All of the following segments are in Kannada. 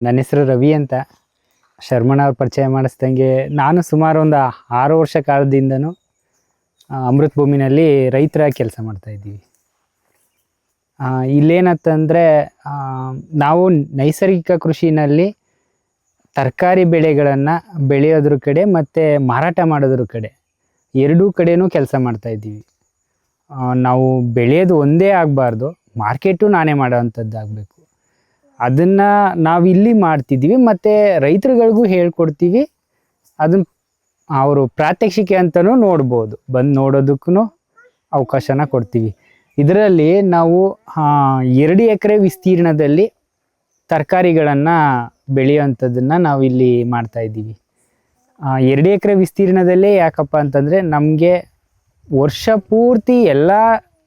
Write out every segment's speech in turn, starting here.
ನನ್ನ ಹೆಸರು ರವಿ ಅಂತ. ಶರ್ಮಣ್ಣ ಅವ್ರ ಪರಿಚಯ ಮಾಡಿಸ್ದಂಗೆ ನಾನು ಸುಮಾರು ಒಂದು 6 ವರ್ಷ ಕಾಲದಿಂದನೂ ಅಮೃತ್ ಭೂಮಿನಲ್ಲಿ ರೈತರಾಗಿ ಕೆಲಸ ಮಾಡ್ತಾ ಇದ್ದೀವಿ. ಇಲ್ಲೇನಂತಂದರೆ ನಾವು ನೈಸರ್ಗಿಕ ಕೃಷಿನಲ್ಲಿ ತರಕಾರಿ ಬೆಳೆಗಳನ್ನು ಬೆಳೆಯೋದ್ರ ಕಡೆ ಮತ್ತು ಮಾರಾಟ ಮಾಡೋದ್ರ ಕಡೆ ಎರಡೂ ಕಡೆನೂ ಕೆಲಸ ಮಾಡ್ತಾ ಇದ್ದೀವಿ. ನಾವು ಬೆಳೆಯೋದು ಒಂದೇ ಆಗಬಾರ್ದು, ಮಾರ್ಕೆಟು ನಾನೇ ಮಾಡೋವಂಥದ್ದು ಆಗಬೇಕು. ಅದನ್ನು ನಾವು ಇಲ್ಲಿ ಮಾಡ್ತಿದ್ದೀವಿ ಮತ್ತು ರೈತರುಗಳಿಗೂ ಹೇಳ್ಕೊಡ್ತೀವಿ. ಅದನ್ನು ಅವರು ಪ್ರಾತ್ಯಕ್ಷಿಕೆ ಅಂತಲೂ ನೋಡ್ಬೋದು, ಬಂದು ನೋಡೋದಕ್ಕೂ ಅವಕಾಶನ ಕೊಡ್ತೀವಿ. ಇದರಲ್ಲಿ ನಾವು 2 ಎಕರೆ ವಿಸ್ತೀರ್ಣದಲ್ಲಿ ತರಕಾರಿಗಳನ್ನು ಬೆಳೆಯುವಂಥದ್ದನ್ನು ನಾವಿಲ್ಲಿ ಮಾಡ್ತಾಯಿದ್ದೀವಿ. 2 ಎಕರೆ ವಿಸ್ತೀರ್ಣದಲ್ಲೇ ಯಾಕಪ್ಪ ಅಂತಂದರೆ ನಮಗೆ ವರ್ಷ ಪೂರ್ತಿ ಎಲ್ಲ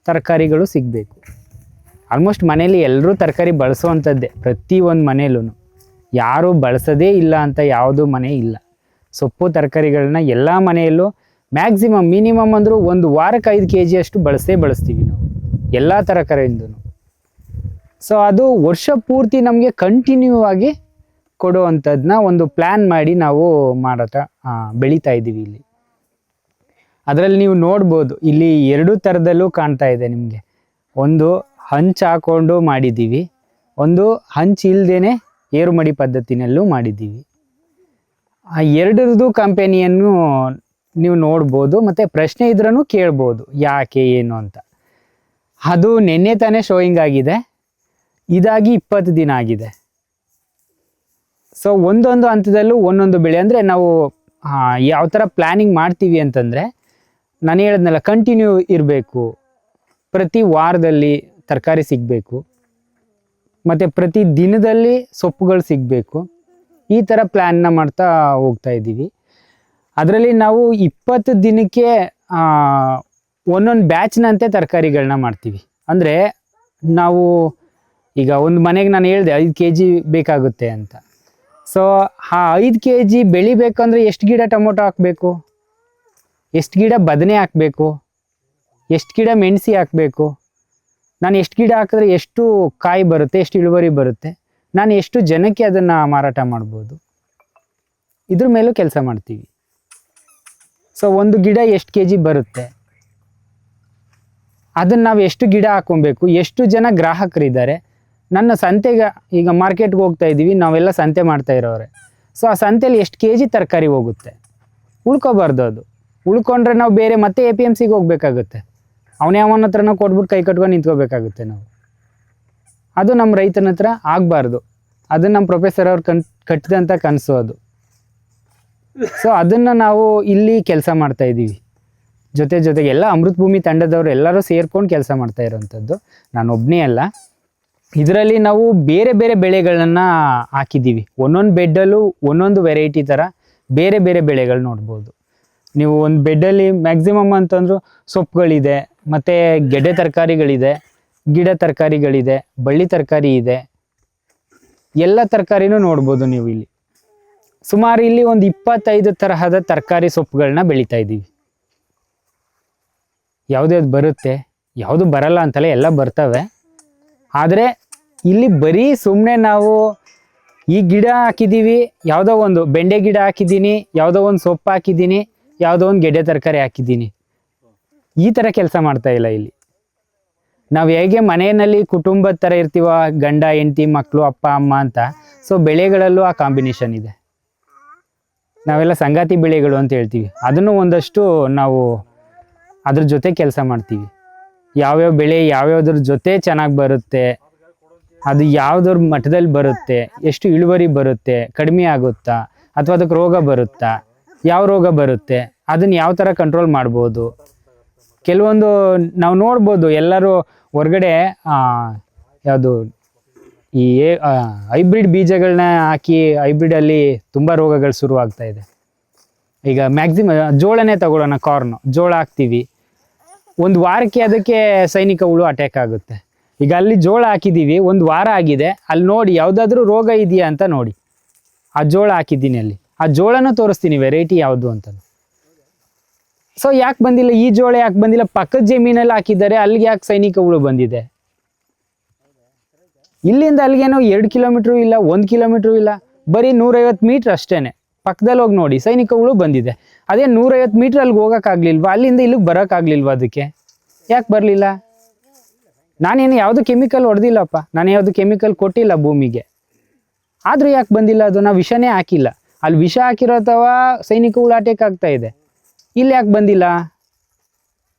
ತರಕಾರಿಗಳು ಸಿಗಬೇಕು. ಆಲ್ಮೋಸ್ಟ್ ಮನೇಲಿ ಎಲ್ಲರೂ ತರಕಾರಿ ಬಳಸುವಂಥದ್ದೇ, ಪ್ರತಿಯೊಂದು ಮನೇಲೂ ಯಾರೂ ಬಳಸೋದೇ ಇಲ್ಲ ಅಂತ ಯಾವುದೂ ಮನೆ ಇಲ್ಲ. ಸೊಪ್ಪು ತರಕಾರಿಗಳನ್ನ ಎಲ್ಲ ಮನೆಯಲ್ಲೂ ಮ್ಯಾಕ್ಸಿಮಮ್ ಮಿನಿಮಮ್ ಅಂದರೂ ಒಂದು ವಾರಕ್ಕೆ 5 kg ಅಷ್ಟು ಬಳಸ್ತೀವಿ ನಾವು ಎಲ್ಲ ತರಕಾರಿಯಿಂದೂ. ಸೊ ಅದು ವರ್ಷ ಪೂರ್ತಿ ನಮಗೆ ಕಂಟಿನ್ಯೂ ಆಗಿ ಕೊಡುವಂಥದ್ದನ್ನ ಒಂದು ಪ್ಲ್ಯಾನ್ ಮಾಡಿ ನಾವು ಬೆಳೀತಾ ಇದ್ದೀವಿ ಇಲ್ಲಿ. ಅದರಲ್ಲಿ ನೀವು ನೋಡ್ಬೋದು, ಇಲ್ಲಿ 2 ಥರದಲ್ಲೂ ಕಾಣ್ತಾ ಇದೆ ನಿಮಗೆ. ಒಂದು ಹಂಚು ಹಾಕ್ಕೊಂಡು ಮಾಡಿದ್ದೀವಿ, ಒಂದು ಹಂಚು ಇಲ್ಲದೇ ಏರುಮಡಿ ಪದ್ಧತಿನಲ್ಲೂ ಮಾಡಿದ್ದೀವಿ. ಆ 2ರದ್ದು ಕಂಪೆನಿಯನ್ನು ನೀವು ನೋಡ್ಬೋದು ಮತ್ತು ಪ್ರಶ್ನೆ ಇದ್ರೂ ಕೇಳ್ಬೋದು ಯಾಕೆ ಏನು ಅಂತ. ಅದು ನಿನ್ನೆ ತಾನೇ ಶೋಯಿಂಗ್ ಆಗಿದೆ, ಇದಾಗಿ 20 ದಿನ ಆಗಿದೆ. ಸೊ ಒಂದೊಂದು ಹಂತದಲ್ಲೂ ಒಂದೊಂದು ಬೆಳೆ ಅಂದರೆ ನಾವು ಯಾವ ಥರ ಪ್ಲ್ಯಾನಿಂಗ್ ಮಾಡ್ತೀವಿ ಅಂತಂದರೆ, ನಾನು ಹೇಳಿದ್ನಲ್ಲ, ಕಂಟಿನ್ಯೂ ಇರಬೇಕು, ಪ್ರತಿ ವಾರದಲ್ಲಿ ತರಕಾರಿ ಸಿಗಬೇಕು ಮತ್ತು ಪ್ರತಿ ದಿನದಲ್ಲಿ ಸೊಪ್ಪುಗಳು ಸಿಗಬೇಕು. ಈ ಥರ ಪ್ಲ್ಯಾನ್ನ ಮಾಡ್ತಾ ಹೋಗ್ತಾ ಇದ್ದೀವಿ. ಅದರಲ್ಲಿ ನಾವು 20 ದಿನಕ್ಕೆ ಒಂದೊಂದು ಬ್ಯಾಚ್ನಂತೆ ತರಕಾರಿಗಳನ್ನ ಮಾಡ್ತೀವಿ. ಅಂದರೆ ನಾವು ಈಗ ಒಂದು ಮನೆಗೆ ನಾನು ಹೇಳಿದೆ 5 kg ಬೇಕಾಗುತ್ತೆ ಅಂತ. ಸೊ ಆ 5 kg ಬೆಳಿಬೇಕಂದ್ರೆ ಎಷ್ಟು ಗಿಡ ಟೊಮೊಟೊ ಹಾಕಬೇಕು, ಎಷ್ಟು ಗಿಡ ಬದನೆ ಹಾಕಬೇಕು, ಎಷ್ಟು ಗಿಡ ಮೆಣಸಿ ಹಾಕಬೇಕು, ನಾನು ಎಷ್ಟು ಗಿಡ ಹಾಕಿದ್ರೆ ಎಷ್ಟು ಕಾಯಿ ಬರುತ್ತೆ, ಎಷ್ಟು ಇಳುವರಿ ಬರುತ್ತೆ, ನಾನು ಎಷ್ಟು ಜನಕ್ಕೆ ಅದನ್ನು ಮಾರಾಟ ಮಾಡ್ಬೋದು, ಇದ್ರ ಮೇಲೂ ಕೆಲಸ ಮಾಡ್ತೀವಿ. ಸೊ ಒಂದು ಗಿಡ ಎಷ್ಟು kg ಬರುತ್ತೆ, ಅದನ್ನು ನಾವು ಎಷ್ಟು ಗಿಡ ಹಾಕೊಬೇಕು, ಎಷ್ಟು ಜನ ಗ್ರಾಹಕರಿದ್ದಾರೆ. ನನ್ನ ಸಂತೆಗೆ ಈಗ ಮಾರ್ಕೆಟ್ಗೆ ಹೋಗ್ತಾ ಇದ್ದೀವಿ, ನಾವೆಲ್ಲ ಸಂತೆ ಮಾಡ್ತಾ ಇರೋರೆ. ಸೊ ಆ ಸಂತೆಯಲ್ಲಿ ಎಷ್ಟು kg ತರಕಾರಿ ಹೋಗುತ್ತೆ, ಉಳ್ಕೊಬಾರ್ದು. ಅದು ಉಳ್ಕೊಂಡ್ರೆ ನಾವು ಬೇರೆ ಮತ್ತೆ APMCಗೆ ಹೋಗ್ಬೇಕಾಗುತ್ತೆ, ಅವನೇ ಅವನ ಹತ್ರನ ಕೊಟ್ಬಿಟ್ಟು ಕೈ ಕಟ್ಕೊಂಡು ನಿಂತ್ಕೋಬೇಕಾಗುತ್ತೆ ನಾವು. ಅದು ನಮ್ಮ ರೈತನ ಹತ್ರ ಆಗಬಾರ್ದು. ಅದು ನಮ್ಮ ಪ್ರೊಫೆಸರ್ ಅವ್ರು ಕಟ್ಟಿದಂಥ ಕನಸು ಅದು. ಸೊ ಅದನ್ನು ನಾವು ಇಲ್ಲಿ ಕೆಲಸ ಮಾಡ್ತಾ ಇದ್ದೀವಿ. ಜೊತೆಗೆ ಎಲ್ಲ ಅಮೃತ್ ಭೂಮಿ ತಂಡದವರು ಎಲ್ಲರೂ ಸೇರ್ಕೊಂಡು ಕೆಲಸ ಮಾಡ್ತಾ ಇರೋವಂಥದ್ದು, ನಾನು ಒಬ್ಬನೇ ಅಲ್ಲ. ಇದರಲ್ಲಿ ನಾವು ಬೇರೆ ಬೇರೆ ಬೆಳೆಗಳನ್ನು ಹಾಕಿದ್ದೀವಿ. ಒಂದೊಂದು ಬೆಡ್ಡಲ್ಲೂ ಒಂದೊಂದು ವೆರೈಟಿ ಥರ ಬೇರೆ ಬೇರೆ ಬೆಳೆಗಳು ನೋಡ್ಬೋದು ನೀವು. ಒಂದು ಬೆಡ್ಡಲ್ಲಿ ಮ್ಯಾಕ್ಸಿಮಮ್ ಅಂತಂದರೂ ಸೊಪ್ಪುಗಳಿದೆ, ಮತ್ತು ಗೆಡ್ಡೆ ತರಕಾರಿಗಳಿದೆ, ಗಿಡ ತರಕಾರಿಗಳಿದೆ, ಬಳ್ಳಿ ತರಕಾರಿ ಇದೆ, ಎಲ್ಲ ತರಕಾರಿನೂ ನೋಡ್ಬೋದು ನೀವು ಇಲ್ಲಿ. ಸುಮಾರು ಇಲ್ಲಿ ಒಂದು 25 ತರಹದ ತರಕಾರಿ ಸೊಪ್ಪುಗಳನ್ನ ಬೆಳೀತಾ ಇದ್ದೀವಿ. ಯಾವುದ್ಯಾವ್ದು ಬರುತ್ತೆ, ಯಾವುದು ಬರಲ್ಲ ಅಂತಲೇ ಎಲ್ಲ ಬರ್ತವೆ. ಆದರೆ ಇಲ್ಲಿ ಬರೀ ಸುಮ್ಮನೆ ನಾವು ಈ ಗಿಡ ಹಾಕಿದ್ದೀವಿ, ಯಾವುದೋ ಒಂದು ಬೆಂಡೆ ಗಿಡ ಹಾಕಿದ್ದೀನಿ, ಯಾವುದೋ ಒಂದು ಸೊಪ್ಪು ಹಾಕಿದ್ದೀನಿ, ಯಾವುದೋ ಒಂದು ಗೆಡ್ಡೆ ತರಕಾರಿ ಹಾಕಿದ್ದೀನಿ, ಈ ಥರ ಕೆಲಸ ಮಾಡ್ತಾ ಇಲ್ಲ ಇಲ್ಲಿ. ನಾವು ಹೇಗೆ ಮನೆಯಲ್ಲಿ ಕುಟುಂಬದ ಥರ ಇರ್ತೀವ, ಗಂಡ ಹೆಂಡತಿ ಮಕ್ಕಳು ಅಪ್ಪ ಅಮ್ಮ ಅಂತ, ಸೊ ಬೆಳೆಗಳಲ್ಲೂ ಆ ಕಾಂಬಿನೇಷನ್ ಇದೆ. ನಾವೆಲ್ಲ ಸಂಗಾತಿ ಬೆಳೆಗಳು ಅಂತ ಹೇಳ್ತೀವಿ. ಅದನ್ನು ಒಂದಷ್ಟು ನಾವು ಅದ್ರ ಜೊತೆ ಕೆಲಸ ಮಾಡ್ತೀವಿ. ಯಾವ್ಯಾವ ಬೆಳೆ ಯಾವ್ಯಾವ್ದ್ರ ಜೊತೆ ಚೆನ್ನಾಗಿ ಬರುತ್ತೆ, ಅದು ಯಾವುದ್ರ ಮಟ್ಟದಲ್ಲಿ ಬರುತ್ತೆ, ಎಷ್ಟು ಇಳುವರಿ ಬರುತ್ತೆ, ಕಡಿಮೆ ಆಗುತ್ತಾ, ಅಥವಾ ಅದಕ್ಕೆ ರೋಗ ಬರುತ್ತಾ, ಯಾವ ರೋಗ ಬರುತ್ತೆ, ಅದನ್ನು ಯಾವ ಥರ ಕಂಟ್ರೋಲ್ ಮಾಡ್ಬೋದು. ಕೆಲವೊಂದು ನಾವು ನೋಡ್ಬೋದು, ಎಲ್ಲರೂ ಹೊರಗಡೆ ಯಾವುದು ಈ ಹೈಬ್ರಿಡ್ ಬೀಜಗಳನ್ನ ಹಾಕಿ ಹೈಬ್ರಿಡಲ್ಲಿ ತುಂಬ ರೋಗಗಳು ಶುರುವಾಗ್ತಾ ಇದೆ. ಈಗ ಮ್ಯಾಕ್ಸಿಮಮ್ ಜೋಳನೇ ತಗೊಳ್ಳೋಣ, ಜೋಳ ಹಾಕ್ತೀವಿ, ಒಂದು ವಾರಕ್ಕೆ ಅದಕ್ಕೆ ಸೈನಿಕ ಹುಳು ಅಟ್ಯಾಕ್ ಆಗುತ್ತೆ. ಈಗ ಅಲ್ಲಿ ಜೋಳ ಹಾಕಿದ್ದೀವಿ, ಒಂದು ವಾರ ಆಗಿದೆ, ಅಲ್ಲಿ ನೋಡಿ ಯಾವುದಾದ್ರೂ ರೋಗ ಇದೆಯಾ ಅಂತ ನೋಡಿ. ಆ ಜೋಳ ಹಾಕಿದ್ದೀನಿ, ಅಲ್ಲಿ ಆ ಜೋಳನೂ ತೋರಿಸ್ತೀನಿ ವೆರೈಟಿ ಯಾವುದು ಅಂತ. ಸೊ ಯಾಕೆ ಬಂದಿಲ್ಲ ಈ ಜೋಳ, ಯಾಕೆ ಬಂದಿಲ್ಲ, ಪಕ್ಕದ ಜಮೀನಲ್ಲಿ ಹಾಕಿದ್ದಾರೆ, ಅಲ್ಲಿಗೆ ಯಾಕೆ ಸೈನಿಕ ಹುಳು ಬಂದಿದೆ? ಇಲ್ಲಿಂದ ಅಲ್ಲಿಗೇನೋ 2 ಕಿಲೋಮೀಟ್ರು ಇಲ್ಲ 1 ಕಿಲೋಮೀಟ್ರು ಇಲ್ಲ, ಬರೀ 150 ಮೀಟ್ರ್ ಅಷ್ಟೇನೆ. ಪಕ್ಕದಲ್ಲಿ ಹೋಗಿ ನೋಡಿ ಸೈನಿಕಗಳು ಬಂದಿದೆ. ಅದೇ 150 ಮೀಟ್ರ್ ಅಲ್ಲಿಗೆ ಹೋಗೋಕ್ಕಾಗ್ಲಿಲ್ವಾ, ಅಲ್ಲಿಂದ ಇಲ್ಲಿಗೆ ಬರೋಕ್ಕಾಗ್ಲಿಲ್ವಾ? ಅದಕ್ಕೆ ಯಾಕೆ ಬರಲಿಲ್ಲ? ನಾನೇನು ಯಾವುದು ಕೆಮಿಕಲ್ ಹೊಡೆದಿಲ್ಲಪ್ಪ, ನಾನು ಯಾವುದು ಕೆಮಿಕಲ್ ಕೊಟ್ಟಿಲ್ಲ ಭೂಮಿಗೆ, ಆದರೂ ಯಾಕೆ ಬಂದಿಲ್ಲ? ಅದು ನಾವು ವಿಷನೇ ಹಾಕಿಲ್ಲ. ಅಲ್ಲಿ ವಿಷ ಹಾಕಿರೋ ಅಥವಾ ಸೈನಿಕಗಳು ಅಟ್ಯಾಕ್ ಆಗ್ತಾ ಇದೆ, ಇಲ್ಲಿ ಯಾಕೆ ಬಂದಿಲ್ಲ?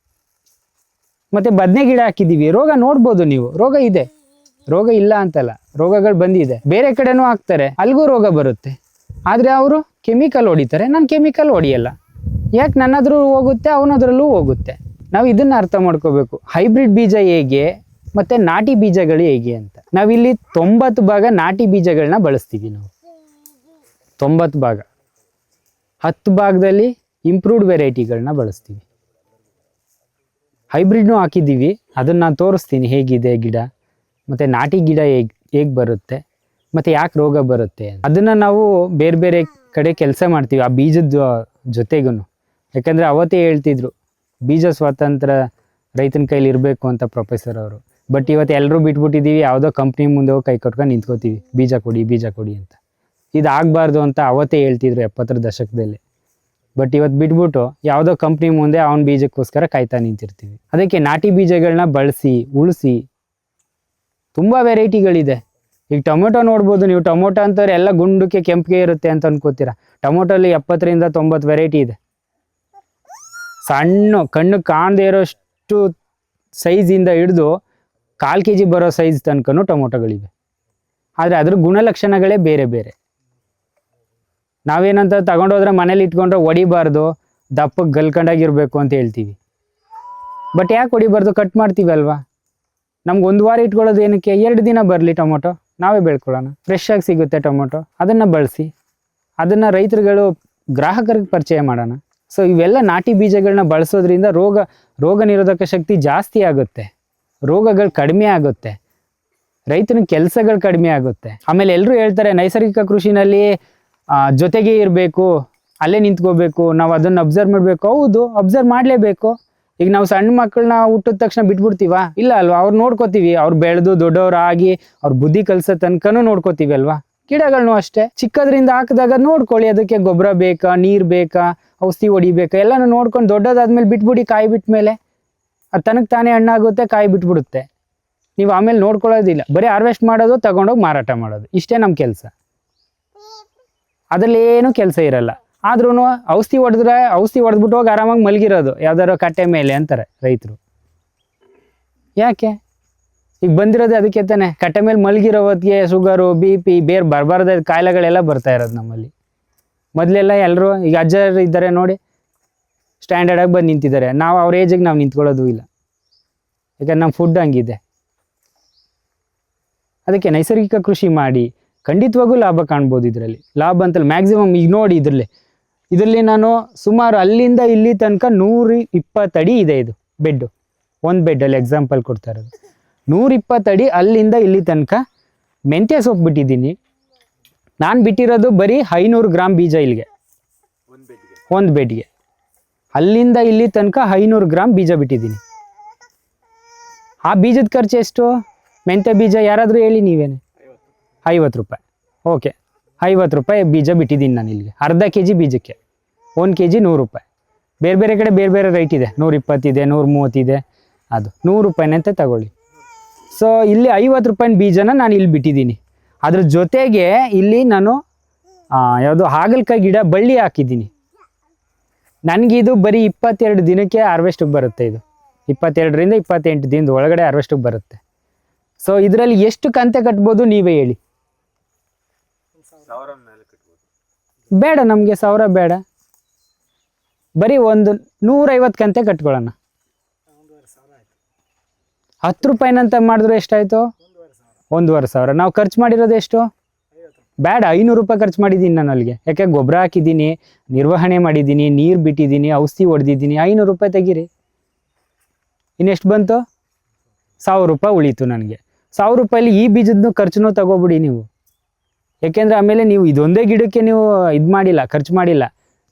ಮತ್ತೆ ಬದನೆ ಗಿಡ ಹಾಕಿದ್ದೀವಿ, ರೋಗ ನೋಡ್ಬೋದು ನೀವು, ರೋಗ ಇದೆ, ರೋಗ ಇಲ್ಲ ಅಂತಲ್ಲ, ರೋಗಗಳು ಬಂದಿದೆ. ಬೇರೆ ಕಡೆನೂ ಹಾಕ್ತಾರೆ, ಅಲ್ಲಿಗೂ ರೋಗ ಬರುತ್ತೆ. ಆದರೆ ಅವರು ಕೆಮಿಕಲ್ ಹೊಡಿತಾರೆ, ನಾನು ಕೆಮಿಕಲ್ ಹೊಡಿಯಲ್ಲ. ಯಾಕೆ? ನನ್ನದ್ರೂ ಹೋಗುತ್ತೆ, ಅವನದ್ರಲ್ಲೂ ಹೋಗುತ್ತೆ. ನಾವು ಇದನ್ನ ಅರ್ಥ ಮಾಡ್ಕೋಬೇಕು. ಹೈಬ್ರಿಡ್ ಬೀಜ ಹೇಗೆ ಮತ್ತೆ ನಾಟಿ ಬೀಜಗಳು ಹೇಗೆ ಅಂತ. ನಾವಿಲ್ಲಿ 90 ಭಾಗ ನಾಟಿ ಬೀಜಗಳನ್ನ ಬಳಸ್ತೀವಿ ನಾವು, 90 ಭಾಗ. 10 ಭಾಗದಲ್ಲಿ ಇಂಪ್ರೂವ್ಡ್ ವೆರೈಟಿಗಳನ್ನ ಬಳಸ್ತೀವಿ. ಹೈಬ್ರಿಡ್ನು ಹಾಕಿದ್ದೀವಿ, ಅದನ್ನು ನಾನು ತೋರಿಸ್ತೀನಿ ಹೇಗಿದೆ ಗಿಡ, ಮತ್ತು ನಾಟಿ ಗಿಡ ಹೇಗೆ ಬರುತ್ತೆ, ಮತ್ತು ಯಾಕೆ ರೋಗ ಬರುತ್ತೆ. ಅದನ್ನು ನಾವು ಬೇರೆ ಬೇರೆ ಕಡೆ ಕೆಲಸ ಮಾಡ್ತೀವಿ ಆ ಬೀಜದ ಜೊತೆಗೂ. ಯಾಕಂದರೆ ಅವತ್ತೇ ಹೇಳ್ತಿದ್ರು ಬೀಜ ಸ್ವಾತಂತ್ರ್ಯ ರೈತನ ಕೈಲಿ ಇರಬೇಕು ಅಂತ ಪ್ರೊಫೆಸರ್ ಅವರು. ಬಟ್ ಇವತ್ತು ಎಲ್ಲರೂ ಬಿಟ್ಬಿಟ್ಟಿದ್ದೀವಿ, ಯಾವುದೋ ಕಂಪ್ನಿ ಮುಂದೆ ಹೋಗಿ ಕೈ ಕಟ್ಕೊಂಡು ನಿಂತ್ಕೋತೀವಿ, ಬೀಜ ಕೊಡಿ ಬೀಜ ಕೊಡಿ ಅಂತ. ಇದು ಆಗಬಾರ್ದು ಅಂತ ಅವತ್ತೇ ಹೇಳ್ತಿದ್ರು 70ರ ದಶಕದಲ್ಲಿ. ಬಟ್ ಇವತ್ತು ಬಿಟ್ಬಿಟ್ಟು ಯಾವುದೋ ಕಂಪ್ನಿ ಮುಂದೆ ಅವನ ಬೀಜಕ್ಕೋಸ್ಕರ ಕಾಯ್ತಾ ನಿಂತಿರ್ತೀವಿ. ಅದಕ್ಕೆ ನಾಟಿ ಬೀಜಗಳನ್ನ ಬಳಸಿ ಉಳಿಸಿ. ತುಂಬ ವೆರೈಟಿಗಳಿದೆ. ಈಗ ಟೊಮೊಟೊ ನೋಡ್ಬೋದು ನೀವು, ಟೊಮೊಟೊ ಅಂತಾರೆ ಎಲ್ಲ ಗುಂಡಕ್ಕೆ ಕೆಂಪಿಗೆ ಇರುತ್ತೆ ಅಂತ ಅನ್ಕೋತೀರಾ. ಟೊಮೊಟೊಲ್ಲಿ 70ರಿಂದ 90 ವೆರೈಟಿ ಇದೆ. ಸಣ್ಣ ಕಣ್ಣು ಕಾಣದೇ ಇರೋಷ್ಟು ಸೈಜಿಂದ ಹಿಡಿದು 1/4 kg ಬರೋ ಸೈಜ್ ತನಕನೂ ಟೊಮೊಟೊಗಳಿವೆ. ಆದರೆ ಅದ್ರ ಗುಣಲಕ್ಷಣಗಳೇ ಬೇರೆ ಬೇರೆ. ನಾವೇನಂತ ತಗೊಂಡೋದ್ರೆ ಮನೇಲಿ ಇಟ್ಕೊಂಡ್ರೆ ಹೊಡಿಬಾರ್ದು, ದಪ್ಪಕ್ಕೆ ಗಲ್ಕಂಡಾಗಿರ್ಬೇಕು ಅಂತ ಹೇಳ್ತೀವಿ. ಬಟ್ ಯಾಕೆ ಹೊಡಿಬಾರ್ದು? ಕಟ್ ಮಾಡ್ತೀವಿ ಅಲ್ವಾ. ನಮ್ಗೆ 1 ವಾರ ಇಟ್ಕೊಳ್ಳೋದು ಏನಕ್ಕೆ? 2 ದಿನ ಬರಲಿ ಟೊಮೊಟೊ, ನಾವೇ ಬೆಳ್ಕೊಳ್ಳೋಣ. ಫ್ರೆಶ್ ಆಗಿ ಸಿಗುತ್ತೆ ಟೊಮೊಟೊ, ಅದನ್ನು ಬಳಸಿ, ಅದನ್ನು ರೈತರುಗಳು ಗ್ರಾಹಕರಿಗೆ ಪರಿಚಯ ಮಾಡೋಣ. ಸೊ ಇವೆಲ್ಲ ನಾಟಿ ಬೀಜಗಳನ್ನ ಬಳಸೋದ್ರಿಂದ ರೋಗ ನಿರೋಧಕ ಶಕ್ತಿ ಜಾಸ್ತಿ ಆಗುತ್ತೆ, ರೋಗಗಳು ಕಡಿಮೆ ಆಗುತ್ತೆ, ರೈತನ ಕೆಲಸಗಳು ಕಡಿಮೆ ಆಗುತ್ತೆ. ಆಮೇಲೆ ಎಲ್ಲರೂ ಹೇಳ್ತಾರೆ ನೈಸರ್ಗಿಕ ಕೃಷಿನಲ್ಲಿ ಜೊತೆಗೆ ಇರಬೇಕು, ಅಲ್ಲೇ ನಿಂತ್ಕೋಬೇಕು, ನಾವು ಅದನ್ನು ಅಬ್ಸರ್ವ್ ಮಾಡಬೇಕು. ಹೌದು, ಅಬ್ಸರ್ವ್ ಮಾಡಲೇಬೇಕು. ಈಗ ನಾವು ಸಣ್ಣ ಮಕ್ಕಳನ್ನ ಹುಟ್ಟಿದ ತಕ್ಷಣ ಬಿಟ್ಬಿಡ್ತೀವ? ಇಲ್ಲ ಅಲ್ವಾ. ಅವ್ರು ನೋಡ್ಕೋತೀವಿ, ಅವ್ರು ಬೆಳೆದು ದೊಡ್ಡವರಾಗಿ ಅವ್ರ ಬುದ್ಧಿ ಕಲಿಸೋ ತನಕನೂ ನೋಡ್ಕೋತೀವಿ ಅಲ್ವಾ. ಗಿಡಗಳನ್ನು ಅಷ್ಟೇ, ಚಿಕ್ಕದ್ರಿಂದ ಹಾಕಿದಾಗ ನೋಡ್ಕೊಳ್ಳಿ, ಅದಕ್ಕೆ ಗೊಬ್ಬರ ಬೇಕಾ, ನೀರು ಬೇಕಾ, ಔಷಧಿ ಹೊಡಿಬೇಕಾ, ಎಲ್ಲನೂ ನೋಡ್ಕೊಂಡು ದೊಡ್ಡದಾದ್ಮೇಲೆ ಬಿಟ್ಬಿಡಿ. ಕಾಯಿ ಬಿಟ್ಟ ಮೇಲೆ ಅದು ತನಗೆ ತಾನೇ ಹಣ್ಣಾಗುತ್ತೆ, ಕಾಯಿ ಬಿಟ್ಬಿಡುತ್ತೆ. ನೀವು ಆಮೇಲೆ ನೋಡ್ಕೊಳ್ಳೋದಿಲ್ಲ, ಬರೀ ಹಾರ್ವೆಸ್ಟ್ ಮಾಡೋದು, ತಗೊಂಡೋಗಿ ಮಾರಾಟ ಮಾಡೋದು, ಇಷ್ಟೇ ನಮ್ಮ ಕೆಲಸ. ಅದರಲ್ಲಿ ಏನೂ ಕೆಲಸ ಇರಲ್ಲ. ಆದ್ರೂ ಔಷಧಿ ಹೊಡೆದ್ಬಿಟ್ಟು ಹೋಗಿ ಆರಾಮಾಗಿ ಮಲಗಿರೋದು ಯಾವ್ದಾರು ಕಟ್ಟೆ ಮೇಲೆ ಅಂತಾರೆ ರೈತರು. ಯಾಕೆ? ಈಗ ಬಂದಿರೋದು ಅದಕ್ಕೆ ತಾನೆ, ಕಟ್ಟೆ ಮೇಲೆ ಮಲಗಿರೋ ಹೊತ್ತಿಗೆ ಶುಗರು, BP, ಬೇರೆ ಬರಬಾರ್ದ ಕಾಯಿಲೆಗಳೆಲ್ಲ ಬರ್ತಾ ಇರೋದು ನಮ್ಮಲ್ಲಿ. ಮೊದಲೆಲ್ಲ ಎಲ್ಲರೂ ಈಗ ಅಜ್ಜರು ಇದ್ದಾರೆ ನೋಡಿ, ಸ್ಟ್ಯಾಂಡರ್ಡಾಗಿ ಬಂದು ನಿಂತಿದ್ದಾರೆ. ನಾವು ಅವ್ರ ಏಜಿಗೆ ನಾವು ನಿಂತ್ಕೊಳ್ಳೋದು ಇಲ್ಲ, ಯಾಕಂದ್ರೆ ನಮ್ಮ ಫುಡ್ ಹಂಗಿದೆ. ಅದಕ್ಕೆ ನೈಸರ್ಗಿಕ ಕೃಷಿ ಮಾಡಿ ಖಂಡಿತವಾಗೂ ಲಾಭ ಕಾಣ್ಬೋದು. ಇದರಲ್ಲಿ ಲಾಭ ಅಂತಲ್ಲ, ಮ್ಯಾಕ್ಸಿಮಮ್. ಈಗ ನೋಡಿ ಇದರಲ್ಲಿ ನಾನು ಸುಮಾರು ಅಲ್ಲಿಂದ ಇಲ್ಲಿ ತನಕ 120 ಅಡಿ ಇದೆ. ಇದು ಬೆಡ್ಡು, ಒಂದು ಬೆಡ್ಡಲ್ಲಿ ಎಕ್ಸಾಂಪಲ್ ಕೊಡ್ತಾ ಇರೋದು 120 ಅಡಿ ಅಲ್ಲಿಂದ ಇಲ್ಲಿ ತನಕ ಮೆಂತ್ಯ ಸೊಪ್ಪು ಬಿಟ್ಟಿದ್ದೀನಿ. ನಾನು ಬಿಟ್ಟಿರೋದು ಬರೀ 500 ಗ್ರಾಮ್ ಬೀಜ ಇಲ್ಲಿಗೆ, ಒಂದು ಬೆಡ್ಗೆ. ಅಲ್ಲಿಂದ ಇಲ್ಲಿ ತನಕ 500 ಗ್ರಾಮ್ ಬೀಜ ಬಿಟ್ಟಿದ್ದೀನಿ. ಆ ಬೀಜದ ಖರ್ಚು ಎಷ್ಟು? ಮೆಂತ್ಯ ಬೀಜ ಯಾರಾದರೂ ಹೇಳಿ ನೀವೇನೆ? 50 ರೂಪಾಯಿ. ಓಕೆ, 50 ರೂಪಾಯಿ ಬೀಜ ಬಿಟ್ಟಿದ್ದೀನಿ ನಾನು ಇಲ್ಲಿಗೆ. ಅರ್ಧ kg ಬೀಜಕ್ಕೆ 1 kg 100 ರೂಪಾಯಿ. ಬೇರೆ ಬೇರೆ ಕಡೆ ಬೇರೆ ಬೇರೆ ರೈಟ್ ಇದೆ, 120 ಇದೆ, 130 ಇದೆ. ಅದು 100 ರೂಪಾಯಿನಂತೆ ತಗೊಳ್ಳಿ. ಸೊ ಇಲ್ಲಿ 50 ರೂಪಾಯಿನ ಬೀಜನ ನಾನು ಇಲ್ಲಿ ಬಿಟ್ಟಿದ್ದೀನಿ. ಅದ್ರ ಜೊತೆಗೆ ಇಲ್ಲಿ ನಾನು ಯಾವುದು ಹಾಗಲಕಾಯಿ ಗಿಡ ಬಳ್ಳಿ ಹಾಕಿದ್ದೀನಿ. ನನಗಿದು ಬರೀ 22 ದಿನಕ್ಕೆ ಹಾರ್ವೆಸ್ಟಿಗೆ ಬರುತ್ತೆ. ಇದು 22ರಿಂದ 28 ದಿನದ ಒಳಗಡೆ ಹಾರ್ವೆಸ್ಟಿಗೆ ಬರುತ್ತೆ. ಸೊ ಇದರಲ್ಲಿ ಎಷ್ಟು ಕಂತೆ ಕಟ್ಬೋದು ನೀವೇ ಹೇಳಿ? ಬೇಡ, ನಮಗೆ 1000 ಬೇಡ, ಬರೀ ಒಂದು 150 ಕಂತೆ ಕಟ್ಕೊಳ್ಳೋಣ. 10 ರೂಪಾಯಿನಂತ ಮಾಡಿದ್ರೆ ಎಷ್ಟಾಯಿತು? 1500. ನಾವು ಖರ್ಚು ಮಾಡಿರೋದು ಎಷ್ಟು? ಬೇಡ, 500 ರೂಪಾಯಿ ಖರ್ಚು ಮಾಡಿದ್ದೀನಿ ನಾನು ಅಲ್ಲಿಗೆ. ಯಾಕೆ? ಗೊಬ್ಬರ ಹಾಕಿದ್ದೀನಿ, ನಿರ್ವಹಣೆ ಮಾಡಿದ್ದೀನಿ, ನೀರು ಬಿಟ್ಟಿದ್ದೀನಿ, ಔಷಧಿ ಹೊಡೆದಿದ್ದೀನಿ. 500 ರೂಪಾಯಿ ತೆಗೀರಿ. ಇನ್ನೆಷ್ಟು ಬಂತು? 1000 ರೂಪಾಯಿ ಉಳೀತು ನನಗೆ. 1000 ರೂಪಾಯಲ್ಲಿ ಈ ಬೀಜದ ಖರ್ಚುನೂ ತಗೋಬಿಡಿ ನೀವು. ಯಾಕೆಂದರೆ ಆಮೇಲೆ ನೀವು ಇದೊಂದೇ ಗಿಡಕ್ಕೆ ನೀವು ಇದು ಮಾಡಿಲ್ಲ, ಖರ್ಚು ಮಾಡಿಲ್ಲ.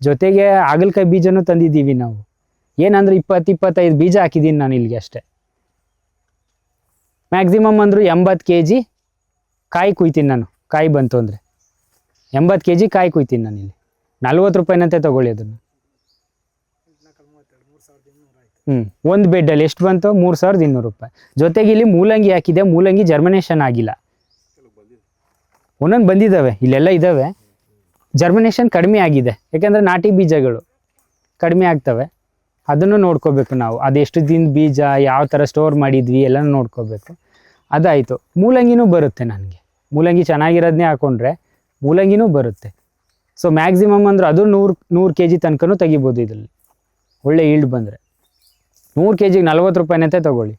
ಜೊತೆಗೆ ಹಾಗಲಕಾಯಿ ಬೀಜನೂ ತಂದಿದ್ದೀವಿ ನಾವು. ಏನಂದ್ರೆ 20-25 ಬೀಜ ಹಾಕಿದ್ದೀನಿ ನಾನು ಇಲ್ಲಿಗೆ ಅಷ್ಟೇ. ಮ್ಯಾಕ್ಸಿಮಮ್ ಅಂದರೂ 80 kg ಕಾಯಿ ಕುಯ್ತೀನಿ ನಾನು, ಕಾಯಿ ಬಂತು ಅಂದರೆ 80 kg ಕಾಯಿ ಕುಯ್ತೀನಿ ನಾನು ಇಲ್ಲಿ. 40 ರೂಪಾಯಿನಂತೆ ತೊಗೊಳ್ಳಿ ಅದನ್ನು. ಒಂದು ಬೆಡ್ಡಲ್ಲಿ ಎಷ್ಟು ಬಂತು? 3200 ರೂಪಾಯಿ. ಜೊತೆಗೆ ಇಲ್ಲಿ ಮೂಲಂಗಿ ಹಾಕಿದೆ, ಮೂಲಂಗಿ ಜರ್ಮಿನೇಷನ್ ಆಗಿಲ್ಲ. ಒಂದೊಂದು ಬಂದಿದ್ದಾವೆ, ಇಲ್ಲೆಲ್ಲ ಇದ್ದಾವೆ. ಜರ್ಮಿನೇಷನ್ ಕಡಿಮೆ ಆಗಿದೆ, ಯಾಕೆಂದರೆ ನಾಟಿ ಬೀಜಗಳು ಕಡಿಮೆ ಆಗ್ತವೆ. ಅದನ್ನು ನೋಡ್ಕೋಬೇಕು ನಾವು, ಅದೆಷ್ಟು ದಿನ ಬೀಜ, ಯಾವ ಥರ ಸ್ಟೋರ್ ಮಾಡಿದ್ವಿ ಎಲ್ಲನೂ ನೋಡ್ಕೋಬೇಕು. ಅದಾಯಿತು. ಮೂಲಂಗಿನೂ ಬರುತ್ತೆ ನನಗೆ, ಮೂಲಂಗಿ ಚೆನ್ನಾಗಿರೋದನ್ನೇ ಹಾಕ್ಕೊಂಡ್ರೆ ಮೂಲಂಗಿನೂ ಬರುತ್ತೆ. ಸೊ ಮ್ಯಾಕ್ಸಿಮಮ್ ಅಂದ್ರೆ ಅದು 100 kg ತನಕನೂ ತೆಗಿಬೋದು ಇದರಲ್ಲಿ, ಒಳ್ಳೆ ಈಲ್ಡ್ ಬಂದರೆ. 100 kg 40 ರೂಪಾಯಿನಂತೆ ತೊಗೊಳ್ಳಿ.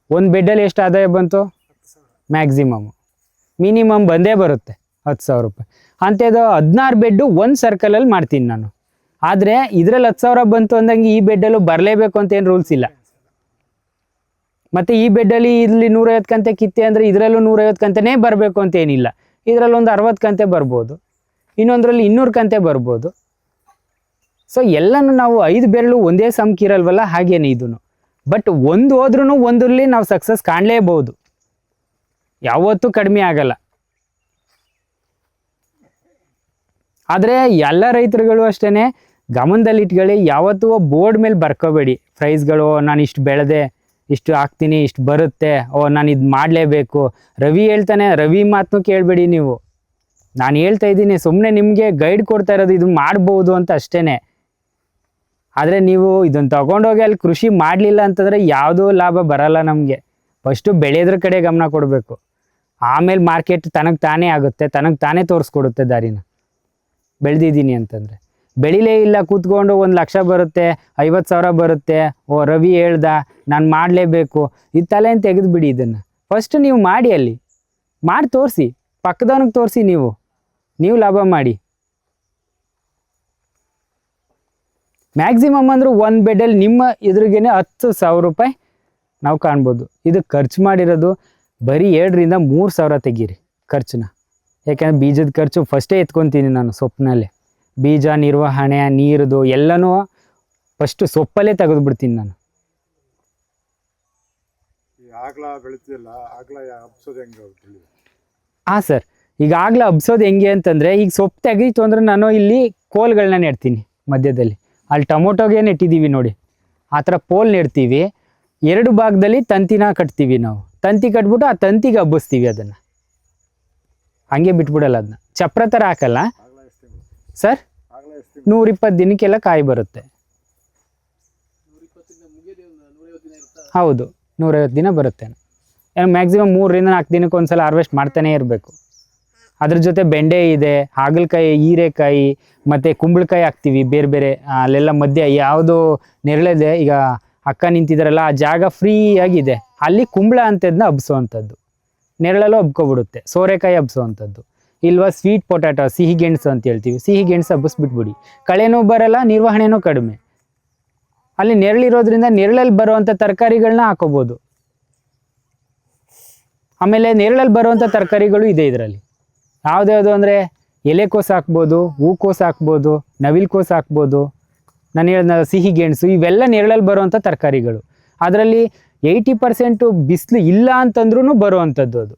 ಒಂದು ಬೆಡ್ಡಲ್ಲಿ ಎಷ್ಟು ಆದಾಯ ಬಂತು? ಮ್ಯಾಕ್ಸಿಮಮ್. ಮಿನಿಮಮ್ ಬಂದೇ ಬರುತ್ತೆ 10,000 ರೂಪಾಯಿ. ಅಂಥದ್ದು 16 ಬೆಡ್ಡು ಒಂದು ಸರ್ಕಲಲ್ಲಿ ಮಾಡ್ತೀನಿ ನಾನು. ಆದರೆ ಇದರಲ್ಲಿ 10,000 ಬಂತು ಅಂದಂಗೆ ಈ ಬೆಡ್ಡಲ್ಲೂ ಬರಲೇಬೇಕು ಅಂತ ಏನು ರೂಲ್ಸ್ ಇಲ್ಲ. ಮತ್ತು ಈ ಬೆಡ್ಡಲ್ಲಿ ಇಲ್ಲಿ 150 ಕಂತೆ ಕಿತ್ತೆ ಅಂದರೆ ಇದರಲ್ಲೂ 150 ಕಂತೆನೇ ಬರಬೇಕು ಅಂತ ಏನಿಲ್ಲ. ಇದರಲ್ಲಿ ಒಂದು 60 ಕಂತೆ ಬರ್ಬೋದು, ಇನ್ನೊಂದರಲ್ಲಿ 200 ಕಂತೆ ಬರ್ಬೋದು. ಸೊ ಎಲ್ಲನೂ ನಾವು 5 ಬೆರಳು ಒಂದೇ ಸಮಕ್ಕಿರಲ್ವಲ್ಲ, ಹಾಗೇನೆ ಇದನ್ನು. ಬಟ್ ಒಂದು ಹೋದ್ರೂ ಒಂದರಲ್ಲಿ ನಾವು ಸಕ್ಸಸ್ ಕಾಣಲೇಬಹುದು, ಯಾವತ್ತೂ ಕಡಿಮೆ ಆಗಲ್ಲ. ಆದರೆ ಎಲ್ಲ ರೈತರುಗಳು ಅಷ್ಟೇ ಗಮನದಲ್ಲಿಟ್ಕೊಳ್ಳಿ, ಯಾವತ್ತೂ ಬೋರ್ಡ್ ಮೇಲೆ ಬರ್ಕೋಬೇಡಿ ಪ್ರೈಸ್ಗಳು. ನಾನು ಇಷ್ಟು ಬೆಳೆದೆ, ಇಷ್ಟು ಹಾಕ್ತೀನಿ, ಇಷ್ಟು ಬರುತ್ತೆ, ನಾನು ಇದು ಮಾಡಲೇಬೇಕು. ರವಿ ಹೇಳ್ತಾನೆ, ರವಿ ಮಾತನ್ನು ಕೇಳಬೇಡಿ ನೀವು. ನಾನು ಹೇಳ್ತಾ ಇದ್ದೀನಿ, ಸುಮ್ಮನೆ ನಿಮಗೆ ಗೈಡ್ ಕೊಡ್ತಾ ಇರೋದು, ಇದು ಮಾಡ್ಬೋದು ಅಂತ ಅಷ್ಟೇ. ಆದರೆ ನೀವು ಇದನ್ನು ತಗೊಂಡೋಗಿ ಅಲ್ಲಿ ಕೃಷಿ ಮಾಡಲಿಲ್ಲ ಅಂತಂದರೆ ಯಾವುದೂ ಲಾಭ ಬರಲ್ಲ ನಮಗೆ. ಫಸ್ಟು ಬೆಳೆಯೋದ್ರ ಕಡೆ ಗಮನ ಕೊಡಬೇಕು, ಆಮೇಲೆ ಮಾರ್ಕೆಟ್ ತನಗೆ ತಾನೇ ಆಗುತ್ತೆ, ತನಗೆ ತಾನೇ ತೋರಿಸ್ಕೊಡುತ್ತೆ ದಾರಿನ. ಬೆಳೆದಿದ್ದೀನಿ ಅಂತಂದರೆ ಬೆಳಿಲೇ ಇಲ್ಲ, ಕೂತ್ಕೊಂಡು 1 ಲಕ್ಷ ಬರುತ್ತೆ, 50,000 ಬರುತ್ತೆ, ರವಿ ಹೇಳ್ದ ನಾನು ಮಾಡಲೇಬೇಕು, ಇದು ತಲೆಯನ್ನು ತೆಗೆದುಬಿಡಿ. ಇದನ್ನು ಫಸ್ಟ್ ನೀವು ಮಾಡಿ, ಅಲ್ಲಿ ಮಾಡಿ ತೋರಿಸಿ, ಪಕ್ಕದವನಿಗೆ ತೋರಿಸಿ, ನೀವು ಲಾಭ ಮಾಡಿ. ಮ್ಯಾಕ್ಸಿಮಮ್ ಅಂದರೂ ಒಂದು ಬೆಡ್ಡಲ್ಲಿ ನಿಮ್ಮ ಎದುರಿಗೇನೆ 10,000 ರೂಪಾಯಿ ನಾವು ಕಾಣ್ಬೋದು. ಇದು ಖರ್ಚು ಮಾಡಿರೋದು ಬರೀ 2,000 - 3,000 ತೆಗೀರಿ ಖರ್ಚನ್ನ. ಯಾಕೆಂದರೆ ಬೀಜದ ಖರ್ಚು ಫಸ್ಟೇ ಎತ್ಕೊತೀನಿ ನಾನು ಸೊಪ್ಪಿನಲ್ಲೇ. ಬೀಜ, ನಿರ್ವಹಣೆ, ನೀರದು ಎಲ್ಲನೂ ಫಸ್ಟು ಸೊಪ್ಪಲ್ಲೇ ತೆಗೆದುಬಿಡ್ತೀನಿ ನಾನು. ಹಾಂ ಸರ್, ಈಗ ಆಗ್ಲೇ ಹಬ್ಸೋದು ಹೆಂಗೆ ಅಂತಂದರೆ, ಈಗ ಸೊಪ್ಪು ತೆಗೀತು ಅಂದರೆ ನಾನು ಇಲ್ಲಿ ಕೋಲ್ಗಳನ್ನ ನೆಡ್ತೀನಿ ಮಧ್ಯದಲ್ಲಿ. ಅಲ್ಲಿ ಟೊಮೊಟೊಗೆ ನೆಟ್ಟಿದ್ದೀವಿ ನೋಡಿ, ಆ ಥರ ಪೋಲ್ ನೆಡ್ತೀವಿ. 2 ಭಾಗದಲ್ಲಿ ತಂತಿನ ಕಟ್ತೀವಿ ನಾವು. ತಂತಿ ಕಟ್ಬಿಟ್ಟು ಆ ತಂತಿಗೆ ಹಬ್ಬಿಸ್ತೀವಿ ಅದನ್ನು, ಹಂಗೆ ಬಿಟ್ಬಿಡಲ್ಲ. ಅದನ್ನ ಚಪ್ರ ಥರ ಹಾಕಲ್ಲ ಸರ್. 120 ದಿನಕ್ಕೆಲ್ಲ ಕಾಯಿ ಬರುತ್ತೆ. ಹೌದು, 150 ದಿನ ಬರುತ್ತೆ. ಮ್ಯಾಕ್ಸಿಮಮ್ 3 - 4 ದಿನಕ್ಕೆ ಒಂದ್ಸಲ ಹಾರ್ವೆಸ್ಟ್ ಮಾಡ್ತಾನೆ ಇರಬೇಕು. ಅದ್ರ ಜೊತೆ ಬೆಂಡೆ ಇದೆ, ಹಾಗಲಕಾಯಿ, ಹೀರೆಕಾಯಿ ಮತ್ತು ಕುಂಬಳಕಾಯಿ ಹಾಕ್ತೀವಿ ಬೇರೆ ಬೇರೆ. ಅಲ್ಲೆಲ್ಲ ಮಧ್ಯೆ ಯಾವುದು ನೆರಳಿದೆ, ಈಗ ಅಕ್ಕ ನಿಂತಿದ್ದಾರಲ್ಲ ಆ ಜಾಗ ಫ್ರೀ ಆಗಿದೆ, ಅಲ್ಲಿ ಕುಂಬಳ ಅಂತದನ್ನ ಹಬ್ಸೋವಂಥದ್ದು, ನೆರಳಲ್ಲೂ ಹಬ್ಕೊಬಿಡುತ್ತೆ. ಸೋರೆಕಾಯಿ ಹಬ್ಸೋವಂಥದ್ದು. ಇಲ್ವಾ ಸ್ವೀಟ್ ಪೊಟ್ಯಾಟೊ, ಸಿಹಿ ಗೆಣಸು ಅಂತ ಹೇಳ್ತೀವಿ, ಸಿಹಿ ಗೆಣಸು ಹಬ್ಬಿಸ್ಬಿಟ್ಬಿಡಿ, ಕಳೆನೂ ಬರಲ್ಲ, ನಿರ್ವಹಣೆನೂ ಕಡಿಮೆ. ಅಲ್ಲಿ ನೆರಳಿರೋದ್ರಿಂದ ನೆರಳಲ್ಲಿ ಬರುವಂಥ ತರಕಾರಿಗಳನ್ನ ಹಾಕೋಬೋದು. ಆಮೇಲೆ ನೆರಳಲ್ಲಿ ಬರುವಂಥ ತರಕಾರಿಗಳು ಇದೆ ಇದರಲ್ಲಿ. ಯಾವುದ್ಯಾವುದು ಅಂದರೆ ಎಲೆಕೋಸು ಹಾಕ್ಬೋದು, ಹೂಕೋಸು ಹಾಕ್ಬೋದು, ನವಿಲುಕೋಸು ಹಾಕ್ಬೋದು, ನಾನು ಹೇಳಿದ ಸಿಹಿ ಗೆಣಸು, ಇವೆಲ್ಲ ನೆರಳಲ್ಲಿ ಬರುವಂಥ ತರಕಾರಿಗಳು. ಅದರಲ್ಲಿ 80% ಬಿಸಿಲು ಇಲ್ಲ ಅಂತಂದ್ರೂ ಬರುವಂಥದ್ದು ಅದು.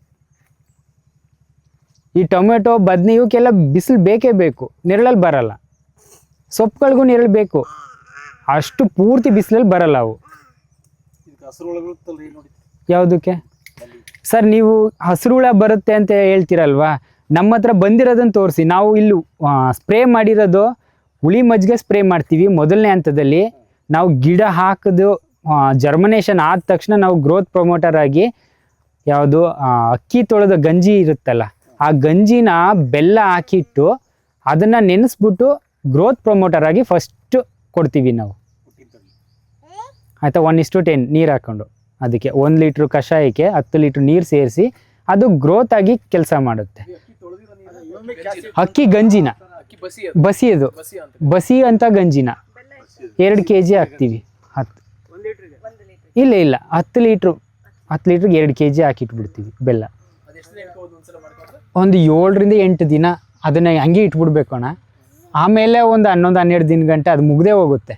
ಈ ಟೊಮೆಟೊ, ಬದನೆ ಇವಕ್ಕೆಲ್ಲ ಬಿಸಿಲು ಬೇಕೇ ಬೇಕು, ನೆರಳಲ್ಲಿ ಬರಲ್ಲ. ಸೊಪ್ಪುಗಳಿಗೂ ನೆರಳು ಬೇಕು, ಅಷ್ಟು ಪೂರ್ತಿ ಬಿಸಿಲಲ್ಲಿ ಬರಲ್ಲ ಅವು. ಯಾವುದಕ್ಕೆ ಸರ್ ನೀವು ಹಸಿರು ಹುಳ ಬರುತ್ತೆ ಅಂತ ಹೇಳ್ತೀರಲ್ವಾ, ನಮ್ಮ ಹತ್ರ ಬಂದಿರೋದನ್ನು ತೋರಿಸಿ. ನಾವು ಇಲ್ಲಿ ಸ್ಪ್ರೇ ಮಾಡಿರೋದು ಹುಳಿ ಮಜ್ಜಿಗೆ ಸ್ಪ್ರೇ ಮಾಡ್ತೀವಿ ಮೊದಲನೇ ಹಂತದಲ್ಲಿ. ನಾವು ಗಿಡ ಹಾಕಿದು ಜರ್ಮಿನೇಷನ್ ಆದ ತಕ್ಷಣ ನಾವು ಗ್ರೋತ್ ಪ್ರಮೋಟರ್ ಆಗಿ ಯಾವುದು ಅಕ್ಕಿ ತೊಳೆದ ಗಂಜಿ ಇರುತ್ತಲ್ಲ, ಆ ಗಂಜಿನ ಬೆಲ್ಲ ಹಾಕಿಟ್ಟು ಅದನ್ನು ನೆನೆಸ್ಬಿಟ್ಟು ಗ್ರೋತ್ ಪ್ರಮೋಟರ್ ಆಗಿ ಫಸ್ಟ್ ಕೊಡ್ತೀವಿ ನಾವು. ಆಯಿತಾ, 1:10 ನೀರು ಹಾಕ್ಕೊಂಡು ಅದಕ್ಕೆ 1 ಲೀಟ್ರ್ ಕಷಾಯಕ್ಕೆ 10 ಲೀಟ್ರ್ ನೀರು ಸೇರಿಸಿ ಅದು ಗ್ರೋತ್ ಆಗಿ ಕೆಲಸ ಮಾಡುತ್ತೆ. ಅಕ್ಕಿ ಗಂಜಿನ ಬಸಿಯೋದು, ಬಸಿ ಅಂತ ಗಂಜಿನ 2 kg ಹಾಕ್ತೀವಿ. 10 ಇಲ್ಲ 10 ಲೀಟ್ರಿಗೆ 2 kg ಹಾಕಿಟ್ಬಿಡ್ತೀವಿ ಬೆಲ್ಲ. ಒಂದು 7 - 8 ದಿನ ಅದನ್ನು ಹಂಗೆ ಇಟ್ಬಿಡ್ಬೇಕು ಅಣ್ಣ. ಆಮೇಲೆ ಒಂದು 11 - 12 ದಿನ ಗಂಟೆ ಅದು ಮುಗ್ದೇ ಹೋಗುತ್ತೆ,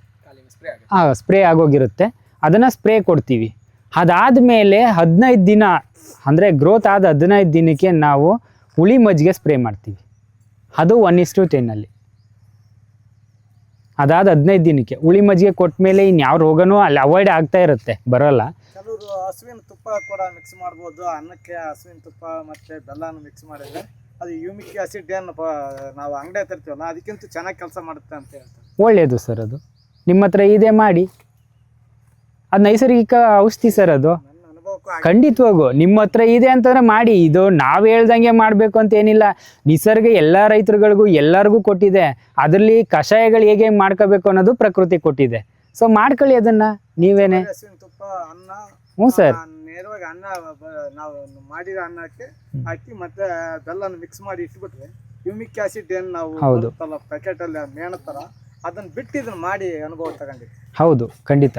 ಸ್ಪ್ರೇ ಆಗೋಗಿರುತ್ತೆ. ಅದನ್ನು ಸ್ಪ್ರೇ ಕೊಡ್ತೀವಿ. ಅದಾದಮೇಲೆ 15 ದಿನ ಅಂದರೆ ಗ್ರೋತ್ ಆದ 15 ದಿನಕ್ಕೆ ನಾವು ಹುಳಿ ಮಜ್ಜಿಗೆ ಸ್ಪ್ರೇ ಮಾಡ್ತೀವಿ. ಅದು 1:10 ಅದಾದ 15 ದಿನಕ್ಕೆ ಹುಳಿ ಮಜ್ಜಿಗೆ ಕೊಟ್ಟ ಮೇಲೆ ಇನ್ಯಾವ ರೋಗನೂ ಅಲ್ಲಿ ಅವಾಯ್ಡ್ ಆಗ್ತಾ ಇರುತ್ತೆ, ಬರೋಲ್ಲ. ಕೆಲವರು ಹಸುವಿನ ತುಪ್ಪ ಕೂಡ ಮಿಕ್ಸ್ ಮಾಡ್ಬೋದು. ಅನ್ನಕ್ಕೆ ಹಸುವಿನ ತುಪ್ಪ ಮತ್ತು ಬೆಲ್ಲನ ಮಿಕ್ಸ್ ಮಾಡಿದ್ರೆ ಅದು ಯೂಮಿಕ್ ಆಸಿಡ್ ಏನು ನಾವು ಅಂಗಡಿ ತರ್ತೀವಲ್ಲ ಅದಕ್ಕಿಂತ ಚೆನ್ನಾಗಿ ಕೆಲಸ ಮಾಡುತ್ತೆ ಅಂತ ಹೇಳ್ತಾರೆ. ಒಳ್ಳೆಯದು ಸರ್, ಅದು ನಿಮ್ಮ ಹತ್ರ ಇದೆ ಮಾಡಿ. ಅದು ನೈಸರ್ಗಿಕ ಔಷಧಿ ಸರ್, ಅದು ನನ್ನ ಅನುಭವಕ್ಕೂ ಖಂಡಿತವಾಗೂ ನಿಮ್ಮ ಹತ್ರ ಇದೆ ಅಂತಂದ್ರೆ ಮಾಡಿ. ಇದು ನಾವು ಹೇಳ್ದಂಗೆ ಮಾಡಬೇಕು ಅಂತ ಏನಿಲ್ಲ. ನಿಸರ್ಗ ಎಲ್ಲ ರೈತರುಗಳಿಗೂ ಎಲ್ಲರಿಗೂ ಕೊಟ್ಟಿದೆ. ಅದರಲ್ಲಿ ಕಷಾಯಗಳು ಹೇಗೆ ಮಾಡ್ಕೋಬೇಕು ಅನ್ನೋದು ಪ್ರಕೃತಿ ಕೊಟ್ಟಿದೆ. ಸೊ ಮಾಡ್ಕೊಳ್ಳಿ ಅದನ್ನ ನೀವೇನೆ. ಹಸುವಿನ ತುಪ್ಪ ಅನ್ನ ಹ್ಞೂ ಸರ್, ನೇರವಾಗಿ ಅನ್ನ ನಾವು ಮಾಡಿರೋ ಅನ್ನಕ್ಕೆ ಹಾಕಿ ಮತ್ತೆ ಬೆಲ್ಲನ ಮಿಕ್ಸ್ ಮಾಡಿ ಇಟ್ಬಿಟ್ರೆ ಯೂಮಿಕ್ ಆಸಿಡ್ ಏನು ನಾವು ಬರುತ್ತಲ್ಲ ಪ್ಯಾಕೆಟ್ ಅಲ್ಲಿ ಮೇಣ ಥರ ಅದನ್ನ ಬಿಟ್ಟು ಇದನ್ನ ಮಾಡಿ ಅನುಭವ ತಗೊಂಡಿದ್ವಿ. ಹೌದು, ಖಂಡಿತ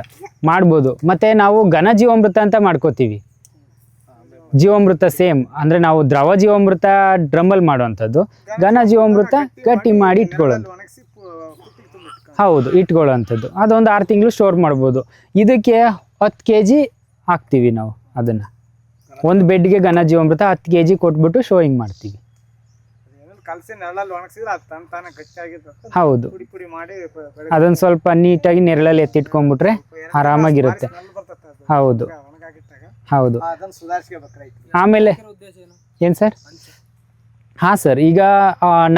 ಮಾಡ್ಬೋದು. ಮತ್ತೆ ನಾವು ಘನ ಜೀವಾಮೃತ ಅಂತ ಮಾಡ್ಕೋತೀವಿ. ಜೀವಾಮೃತ ಸೇಮ್ ಅಂದ್ರೆ ನಾವು ದ್ರವ ಜೀವಾಮೃತ ಡ್ರಮ್ಮಲ್ಲಿ ಮಾಡುವಂಥದ್ದು, ಘನ ಜೀವಾಮೃತ ಗಟ್ಟಿ ಮಾಡಿ ಇಟ್ಕೊಳ್ಳೋದು. ಒಣಗಿಸಿ ಪುಟ್ಟಿಗೆ ತುಂಬಿಟ್ಕೊಂಡು ಹೌದು, ಇಟ್ಕೊಳ್ಳೋವಂಥದ್ದು. ಅದೊಂದು 6 ತಿಂಗಳು ಸ್ಟೋರ್ ಮಾಡ್ಬೋದು. ಇದಕ್ಕೆ 10 kg ಹಾಕ್ತೀವಿ ನಾವು. ಅದನ್ನು ಒಂದು ಬೆಡ್ಗೆ ಘನ ಜೀವಾಮೃತ 10 kg ಕೊಟ್ಬಿಟ್ಟು ಶೋಯಿಂಗ್ ಮಾಡ್ತೀವಿ. ಕಲಸಿ ನೆರಳಲ್ಲಿ ಒಣಗಿಸಿದ್ರೆ ಅದು ತಾನೇ ಗಟ್ಟಿಯಾಗಿರುತ್ತೆ. ಹೌದು, ಪುಡಿ ಪುಡಿ ಮಾಡಿ ಅದನ್ನು ಸ್ವಲ್ಪ ನೀಟಾಗಿ ನೆರಳಲ್ಲಿ ಎತ್ತಿಟ್ಕೊಂಡ್ಬಿಟ್ರೆ ಆರಾಮಾಗಿರುತ್ತೆ. ಹೌದು ಒಣಗಾಗಿಟ್ಟಾಗ ಹೌದು. ಅದನ್ನು ಸುಧಾರಿಸ್ಕೋಬೇಕು ರೈತರು. ಆಮೇಲೆ ಏನು ಸರ್? ಹಾಂ ಸರ್, ಈಗ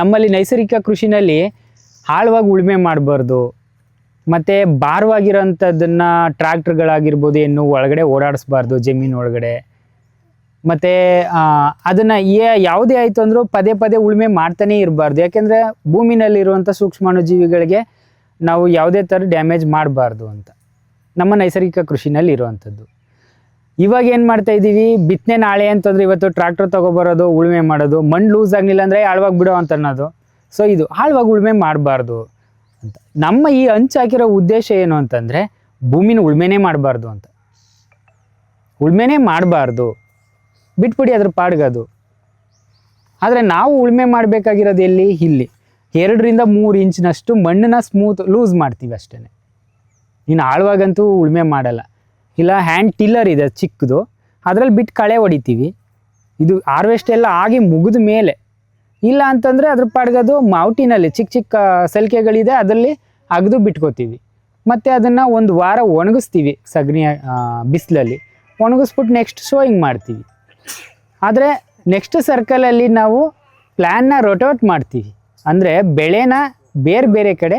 ನಮ್ಮಲ್ಲಿ ನೈಸರ್ಗಿಕ ಕೃಷಿನಲ್ಲಿ ಆಳವಾಗಿ ಉಳುಮೆ ಮಾಡಬಾರ್ದು. ಮತ್ತು ಭಾರವಾಗಿರೋಂಥದ್ದನ್ನು ಟ್ರ್ಯಾಕ್ಟರ್ಗಳಾಗಿರ್ಬೋದು ಏನು ಒಳಗಡೆ ಓಡಾಡಿಸ್ಬಾರ್ದು ಜಮೀನು ಒಳಗಡೆ. ಮತ್ತು ಅದನ್ನು ಯಾವುದೇ ಆಯಿತು ಅಂದರೂ ಪದೇ ಪದೇ ಉಳುಮೆ ಮಾಡ್ತಾನೇ ಇರಬಾರ್ದು. ಯಾಕೆಂದರೆ ಭೂಮಿನಲ್ಲಿರುವಂಥ ಸೂಕ್ಷ್ಮಾಣುಜೀವಿಗಳಿಗೆ ನಾವು ಯಾವುದೇ ಥರ ಡ್ಯಾಮೇಜ್ ಮಾಡಬಾರ್ದು ಅಂತ ನಮ್ಮ ನೈಸರ್ಗಿಕ ಕೃಷಿನಲ್ಲಿ ಇರುವಂಥದ್ದು. ಇವಾಗ ಏನು ಮಾಡ್ತಾ ಇದ್ದೀವಿ, ಬಿತ್ತನೆ ನಾಳೆ ಅಂತಂದರೆ ಇವತ್ತು ಟ್ರ್ಯಾಕ್ಟರ್ ತೊಗೊಬರೋದು, ಉಳುಮೆ ಮಾಡೋದು. ಮಣ್ಣು ಲೂಸ್ ಆಗಲಿಲ್ಲ ಅಂದರೆ ಆಳವಾಗಿ ಬಿಡೋ ಅಂತ ಅನ್ನೋದು. ಸೊ ಇದು ಆಳವಾಗಿ ಉಳುಮೆ ಮಾಡಬಾರ್ದು ಅಂತ ನಮ್ಮ ಈ ಹಂಚು ಹಾಕಿರೋ ಉದ್ದೇಶ ಏನು ಅಂತಂದರೆ ಭೂಮಿನ ಉಳುಮೆನೇ ಮಾಡಬಾರ್ದು ಅಂತ. ಉಳುಮೆನೇ ಮಾಡಬಾರ್ದು, ಬಿಟ್ಬಿಡಿ ಅದ್ರ ಪಾಡ್ಗದು. ಆದರೆ ನಾವು ಉಳುಮೆ ಮಾಡಬೇಕಾಗಿರೋದು ಎಲ್ಲಿ? ಇಲ್ಲಿ 2 ರಿಂದ 3 ಇಂಚಿನಷ್ಟು ಮಣ್ಣನ್ನ ಸ್ಮೂತ್ ಲೂಸ್ ಮಾಡ್ತೀವಿ ಅಷ್ಟೇ. ಇನ್ನು ಆಳವಾಗಂತೂ ಉಳುಮೆ ಮಾಡಲ್ಲ. ಇಲ್ಲ ಹ್ಯಾಂಡ್ ಟಿಲ್ಲರ್ ಇದೆ ಚಿಕ್ಕದು, ಅದರಲ್ಲಿ ಬಿಟ್ಟು ಕಳೆ ಹೊಡಿತೀವಿ. ಇದು ಹಾರ್ವೆಸ್ಟ್ ಎಲ್ಲ ಆಗಿ ಮುಗಿದ ಮೇಲೆ. ಇಲ್ಲ ಅಂತಂದರೆ ಅದ್ರ ಪಾಡ್ಗದು ಮಾವುಟಿನಲ್ಲಿ ಚಿಕ್ಕ ಚಿಕ್ಕ ಸಲಿಕೆಗಳಿದೆ, ಅದರಲ್ಲಿ ಅಗದು ಬಿಟ್ಕೋತೀವಿ. ಮತ್ತು ಅದನ್ನು 1 ವಾರ ಒಣಗಿಸ್ತೀವಿ ಸಗಣಿ ಬಿಸಿಲಲ್ಲಿ. ಒಣಗಿಸ್ಬಿಟ್ಟು ನೆಕ್ಸ್ಟ್ ಶೋಯಿಂಗ್ ಮಾಡ್ತೀವಿ. ಆದರೆ ನೆಕ್ಸ್ಟ್ ಸರ್ಕಲಲ್ಲಿ ನಾವು ಪ್ಲ್ಯಾನ್ನ ರೊಟೇಟ್ ಮಾಡ್ತೀವಿ. ಅಂದರೆ ಬೆಳೆನ ಬೇರೆ ಬೇರೆ ಕಡೆ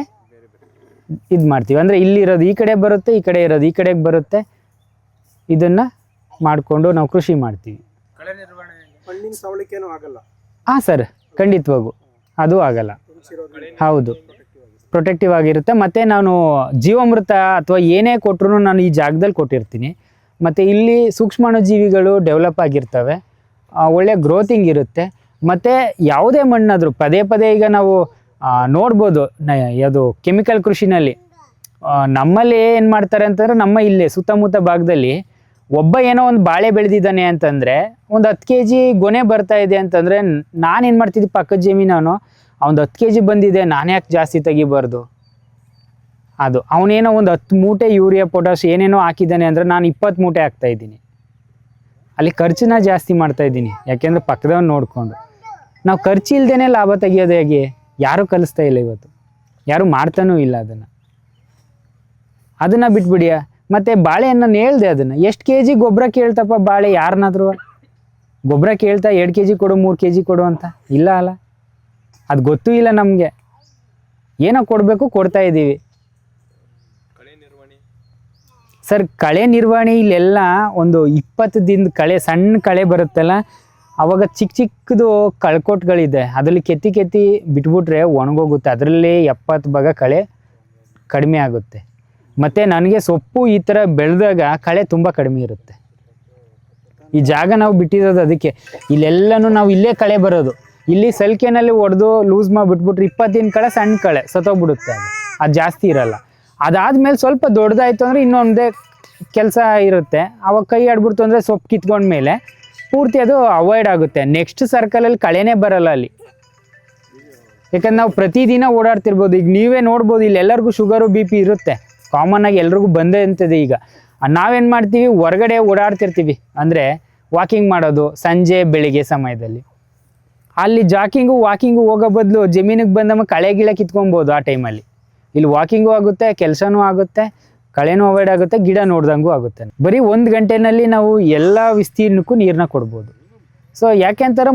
ಇದು ಮಾಡ್ತೀವಿ. ಅಂದರೆ ಇಲ್ಲಿರೋದು ಈ ಕಡೆ ಬರುತ್ತೆ, ಈ ಕಡೆ ಇರೋದು ಈ ಕಡೆಗೆ ಬರುತ್ತೆ. ಇದನ್ನು ಮಾಡಿಕೊಂಡು ನಾವು ಕೃಷಿ ಮಾಡ್ತೀವಿ. ಕಳೆ ನಿರ್ವಹಣೆ ಮಣ್ಣಿನ ಸವಳಿಕೆನೂ ಆಗಲ್ಲ. ಹಾಂ ಸರ್, ಖಂಡಿತವಾಗೂ ಅದು ಆಗಲ್ಲ. ಹೌದು, ಪ್ರೊಟೆಕ್ಟಿವ್ ಆಗಿರುತ್ತೆ. ಮತ್ತು ನಾನು ಜೀವಾಮೃತ ಅಥವಾ ಏನೇ ಕೊಟ್ಟರು ನಾನು ಈ ಜಾಗದಲ್ಲಿ ಕೊಟ್ಟಿರ್ತೀನಿ. ಮತ್ತು ಇಲ್ಲಿ ಸೂಕ್ಷ್ಮಾಣುಜೀವಿಗಳು ಡೆವಲಪ್ ಆಗಿರ್ತವೆ, ಒಳ್ಳೆ ಗ್ರೋತಿಂಗ್ ಇರುತ್ತೆ. ಮತ್ತು ಯಾವುದೇ ಮಣ್ಣಾದರೂ ಪದೇ ಪದೇ ಈಗ ನಾವು ನೋಡ್ಬೋದು ಅದು ಕೆಮಿಕಲ್ ಕೃಷಿನಲ್ಲಿ ನಮ್ಮಲ್ಲಿ ಏನು ಮಾಡ್ತಾರೆ ಅಂತಂದರೆ, ನಮ್ಮ ಇಲ್ಲೇ ಸುತ್ತಮುತ್ತ ಭಾಗದಲ್ಲಿ ಒಬ್ಬ ಏನೋ ಒಂದು ಬಾಳೆ ಬೆಳೆದಿದ್ದಾನೆ ಅಂತಂದರೆ ಒಂದು 10 kg ಗೊನೆ ಬರ್ತಾ ಇದೆ ಅಂತಂದರೆ ನಾನೇನು ಮಾಡ್ತಿದ್ದೆ, ಪಕ್ಕದ ಜಮೀನವನು ಅವ್ನು 10 kg ಬಂದಿದೆ, ನಾನು ಯಾಕೆ ಜಾಸ್ತಿ ತೆಗಿಬಾರ್ದು? ಅದು ಅವನೇನೋ ಒಂದು 10 ಮೂಟೆ ಯೂರಿಯಾ ಪೊಟಾಶ್ ಏನೇನೋ ಹಾಕಿದ್ದಾನೆ ಅಂದರೆ ನಾನು 20 ಮೂಟೆ ಹಾಕ್ತಾಯಿದ್ದೀನಿ. ಅಲ್ಲಿ ಖರ್ಚನ್ನ ಜಾಸ್ತಿ ಮಾಡ್ತಾಯಿದ್ದೀನಿ. ಯಾಕೆಂದರೆ ಪಕ್ಕದವನ್ನ ನೋಡಿಕೊಂಡು ನಾವು ಖರ್ಚು ಇಲ್ದೇ ಲಾಭ ತೆಗಿಯೋದು ಹೇಗೆ? ಯಾರೂ ಕಲಿಸ್ತಾ ಇಲ್ಲ ಇವತ್ತು, ಯಾರೂ ಮಾಡ್ತಾನೂ ಇಲ್ಲ ಅದನ್ನು ಬಿಟ್ಬಿಡಿಯ. ಮತ್ತು ಬಾಳೆಹಣ್ಣು ಹೇಳ್ದೆ, ಅದನ್ನು ಎಷ್ಟು kg ಗೊಬ್ಬರ ಕೇಳ್ತಪ್ಪ ಬಾಳೆ? ಯಾರನ್ನಾದ್ರೂ ಗೊಬ್ಬರ ಕೇಳ್ತಾ 2 kg ಕೊಡು 3 kg ಕೊಡು ಅಂತ? ಇಲ್ಲ ಅಲ್ಲ, ಅದು ಗೊತ್ತೂ ಇಲ್ಲ ನಮಗೆ. ಏನೋ ಕೊಡಬೇಕು, ಕೊಡ್ತಾ ಇದ್ದೀವಿ. ಸರ್, ಕಳೆ ನಿರ್ವಹಣೆ ಇಲ್ಲೆಲ್ಲ ಒಂದು 20 ದಿನದ ಕಳೆ, ಸಣ್ಣ ಕಳೆ ಬರುತ್ತಲ್ಲ, ಆವಾಗ ಚಿಕ್ಕ ಚಿಕ್ಕದು ಕಳ್ಕೊಟ್ಗಳಿದೆ, ಅದರಲ್ಲಿ ಕೆತ್ತಿ ಕೆತ್ತಿ ಬಿಟ್ಬಿಟ್ರೆ ಒಣಗೋಗುತ್ತೆ. ಅದರಲ್ಲಿ 70 ಭಾಗ ಕಳೆ ಕಡಿಮೆ ಆಗುತ್ತೆ. ಮತ್ತು ನನಗೆ ಸೊಪ್ಪು ಈ ಥರ ಬೆಳೆದಾಗ ಕಳೆ ತುಂಬ ಕಡಿಮೆ ಇರುತ್ತೆ. ಈ ಜಾಗ ನಾವು ಬಿಟ್ಟಿರೋದು ಅದಕ್ಕೆ. ಇಲ್ಲೆಲ್ಲನೂ ನಾವು ಇಲ್ಲೇ ಕಳೆ ಬರೋದು. ಇಲ್ಲಿ ಸಲಿಕೆನಲ್ಲಿ ಹೊಡೆದು ಲೂಸ್ ಮಾಡಿಬಿಟ್ಬಿಟ್ರೆ 20 ದಿನ ಕಳೆ ಸಣ್ಣ ಕಳೆ ಸತ್ತೋಗ್ಬಿಡುತ್ತೆ. ಅದು ಜಾಸ್ತಿ ಇರಲ್ಲ. ಅದಾದಮೇಲೆ ಸ್ವಲ್ಪ ದೊಡ್ಡದಾಯಿತು ಅಂದರೆ ಇನ್ನೊಂದೇ ಕೆಲಸ ಇರುತ್ತೆ. ಅವಾಗ ಕೈ ಆಡ್ಬಿಡ್ತು ಅಂದರೆ ಸೊಪ್ಪು ಕಿತ್ಕೊಂಡ್ಮೇಲೆ ಪೂರ್ತಿ ಅದು ಅವಾಯ್ಡ್ ಆಗುತ್ತೆ. ನೆಕ್ಸ್ಟ್ ಸರ್ಕಲಲ್ಲಿ ಕಳೆನೇ ಬರಲ್ಲ ಅಲ್ಲಿ. ಯಾಕಂದ್ರೆ ನಾವು ಪ್ರತಿದಿನ ಓಡಾಡ್ತಿರ್ಬೋದು. ಈಗ ನೀವೇ ನೋಡ್ಬೋದು, ಇಲ್ಲಿ ಎಲ್ಲರಿಗೂ ಶುಗರು BP ಇರುತ್ತೆ, ಕಾಮನ್ ಆಗಿ ಎಲ್ರಿಗೂ ಬಂದೇ ಅಂತಿದೆ ಈಗ. ನಾವೇನು ಮಾಡ್ತೀವಿ, ಹೊರಗಡೆ ಓಡಾಡ್ತಿರ್ತೀವಿ, ಅಂದರೆ ವಾಕಿಂಗ್ ಮಾಡೋದು ಸಂಜೆ ಬೆಳಿಗ್ಗೆ ಸಮಯದಲ್ಲಿ. ಅಲ್ಲಿ ಜಾಕಿಂಗು ವಾಕಿಂಗು ಹೋಗೋ ಬದಲು ಜಮೀನಿಗೆ ಬಂದಮ್ಮ ಕಳೆ ಗಿಳೆ ಕಿತ್ಕೊಬೋದು ಆ ಟೈಮಲ್ಲಿ. ಇಲ್ಲಿ ವಾಕಿಂಗು ಆಗುತ್ತೆ, ಕೆಲಸನೂ ಆಗುತ್ತೆ, ಕಳೆನೂ ಅವಾಯ್ಡ್ ಆಗುತ್ತೆ, ಗಿಡ ನೋಡ್ದಂಗೂ ಆಗುತ್ತೆ. ಬರೀ 1 ಗಂಟೆನಲ್ಲಿ ನಾವು ಎಲ್ಲ ವಿಸ್ತೀರ್ಣಕ್ಕೂ ನೀರನ್ನ ಕೊಡ್ಬೋದು. ಸೊ ಯಾಕೆಂತಾರೆ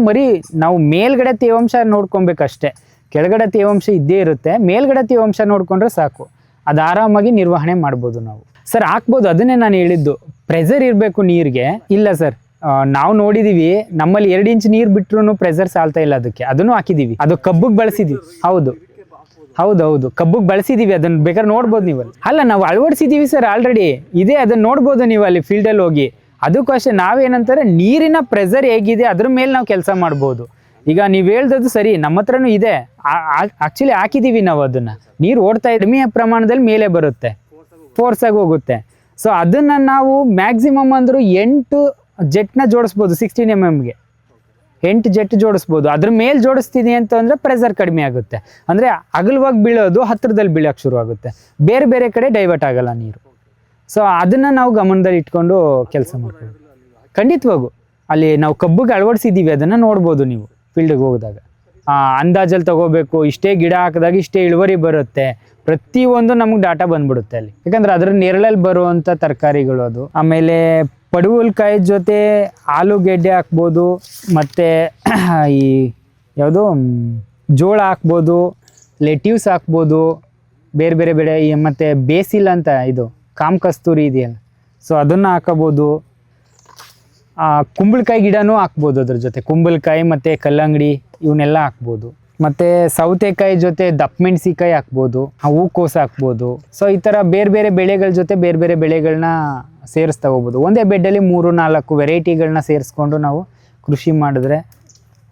ನಾವು ಮೇಲ್ಗಡೆ ತೇವಾಂಶ ನೋಡ್ಕೊಬೇಕಷ್ಟೇ, ಕೆಳಗಡೆ ತೇವಾಂಶ ಇದ್ದೇ ಇರುತ್ತೆ. ಮೇಲ್ಗಡೆ ತೇವಾಂಶ ನೋಡಿಕೊಂಡ್ರೆ ಸಾಕು, ಅದು ಆರಾಮಾಗಿ ನಿರ್ವಹಣೆ ಮಾಡ್ಬೋದು ನಾವು. ಸರ್ ಹಾಕ್ಬೋದು, ಅದನ್ನೇ ನಾನು ಹೇಳಿದ್ದು. ಪ್ರೆಷರ್ ಇರಬೇಕು ನೀರಿಗೆ. ಇಲ್ಲ ಸರ್, ನಾವು ನೋಡಿದೀವಿ, ನಮ್ಮಲ್ಲಿ 2 ಇಂಚ್ ನೀರು ಬಿಟ್ರು ಪ್ರೆಷರ್ ಸಾಲ್ತಾ ಇಲ್ಲ ಅದಕ್ಕೆ. ಅದನ್ನು ಹಾಕಿದೀವಿ, ಅದು ಕಬ್ಬಿಗೆ ಬಳಸಿದೀವಿ. ಹೌದು ಕಬ್ಬಿಗೆ ಬಳಸಿದೀವಿ. ಅದನ್ನ ಬೇಕಾದ್ರೆ ನೋಡ್ಬೋದು ನೀವು. ಅಲ್ಲ, ನಾವು ಅಳವಡಿಸಿದೀವಿ ಸರ್ ಆಲ್ರೆಡಿ ಇದೆ, ಅದನ್ನ ನೋಡ್ಬೋದು ನೀವು ಅಲ್ಲಿ ಫೀಲ್ಡಲ್ಲಿ ಹೋಗಿ. ಅದಕ್ಕೂ ಅಷ್ಟೇ, ನಾವೇನಂತಾರೆ ನೀರಿನ ಪ್ರೆಷರ್ ಹೇಗಿದೆ ಅದ್ರ ಮೇಲೆ ನಾವು ಕೆಲಸ ಮಾಡ್ಬೋದು. ಈಗ ನೀವು ಹೇಳ್ದದ್ದು ಸರಿ, ನಮ್ಮ ಹತ್ರನೂ ಇದೆ, ಆಕ್ಚುಲಿ ಹಾಕಿದೀವಿ ನಾವು. ಅದನ್ನ ನೀರು ಓಡ್ತಾ ಕಡಿಮೆ ಪ್ರಮಾಣದಲ್ಲಿ ಮೇಲೆ ಬರುತ್ತೆ, ಫೋರ್ಸ್ ಆಗಿ ಹೋಗುತ್ತೆ. ಸೊ ಅದನ್ನ ನಾವು ಮ್ಯಾಕ್ಸಿಮಮ್ ಅಂದ್ರೂ 8 ಜೆಟ್ನ ಜೋಡಿಸ್ಬೋದು. 16 mm 8 ಜೆಟ್ ಜೋಡಿಸ್ಬೋದು. ಅದ್ರ ಮೇಲೆ ಜೋಡಿಸ್ತೀನಿ ಅಂತಂದ್ರೆ ಪ್ರೆಷರ್ ಕಡಿಮೆ ಆಗುತ್ತೆ. ಅಂದರೆ ಅಗಲವಾಗಿ ಬೀಳೋದು ಹತ್ತಿರದಲ್ಲಿ ಬೀಳೋಕ್ಕೆ ಶುರು ಆಗುತ್ತೆ, ಬೇರೆ ಬೇರೆ ಕಡೆ ಡೈವರ್ಟ್ ಆಗಲ್ಲ ನೀರು. ಸೊ ಅದನ್ನು ನಾವು ಗಮನದಲ್ಲಿ ಇಟ್ಕೊಂಡು ಕೆಲಸ ಮಾಡ್ಬೋದು. ಖಂಡಿತವಾಗೂ ಅಲ್ಲಿ ನಾವು ಕಬ್ಬಿಗೆ ಅಳವಡಿಸಿದ್ದೀವಿ, ಅದನ್ನು ನೋಡ್ಬೋದು ನೀವು ಫೀಲ್ಡಿಗೆ ಹೋಗಿದಾಗ. ಅಂದಾಜಲ್ಲಿ ತಗೋಬೇಕು, ಇಷ್ಟೇ ಗಿಡ ಹಾಕಿದಾಗ ಇಷ್ಟೇ ಇಳುವರಿ ಬರುತ್ತೆ, ಪ್ರತಿಯೊಂದು ನಮಗೆ ಡಾಟಾ ಬಂದ್ಬಿಡುತ್ತೆ ಅಲ್ಲಿ. ಯಾಕಂದ್ರೆ ಅದ್ರ ನೆರಳಲ್ಲಿ ಬರುವಂಥ ತರಕಾರಿಗಳು ಅದು. ಆಮೇಲೆ ಪಡವಲಕಾಯಿ ಜೊತೆ ಆಲೂಗೆಡ್ಡೆ ಹಾಕ್ಬೋದು, ಮತ್ತು ಈ ಯಾವುದು ಜೋಳ ಹಾಕ್ಬೋದು, ಲೆಟ್ಯೂಸ್ ಹಾಕ್ಬೋದು, ಬೇರೆ ಬೇರೆ ಬೆಳೆ. ಮತ್ತು ಬೇಸಿಲ್ ಅಂತ ಇದು ಕಾಮಕಸ್ತೂರಿ ಇದೆಯಲ್ಲ, ಸೊ ಅದನ್ನು ಹಾಕೋಬೋದು. ಕುಂಬಳಕಾಯಿ ಗಿಡನೂ ಹಾಕ್ಬೋದು ಅದ್ರ ಜೊತೆ, ಕುಂಬಳಕಾಯಿ ಮತ್ತು ಕಲ್ಲಂಗಡಿ ಇವನ್ನೆಲ್ಲ ಹಾಕ್ಬೋದು. ಮತ್ತು ಸೌತೆಕಾಯಿ ಜೊತೆ ದಪ್ಪ ಮೆಣಸಿಕಾಯಿ ಹಾಕ್ಬೋದು, ಹೂಕೋಸು ಹಾಕ್ಬೋದು. ಸೊ ಈ ಥರ ಬೇರೆ ಬೇರೆ ಬೆಳೆಗಳ ಜೊತೆ ಬೇರೆ ಬೇರೆ ಬೆಳೆಗಳನ್ನ ಸೇರಿಸ್ತಾ ಹೋಗ್ಬೋದು. ಒಂದೇ ಬೆಡ್ಡಲ್ಲಿ 3-4 ವೆರೈಟಿಗಳನ್ನ ಸೇರಿಸ್ಕೊಂಡು ನಾವು ಕೃಷಿ ಮಾಡಿದ್ರೆ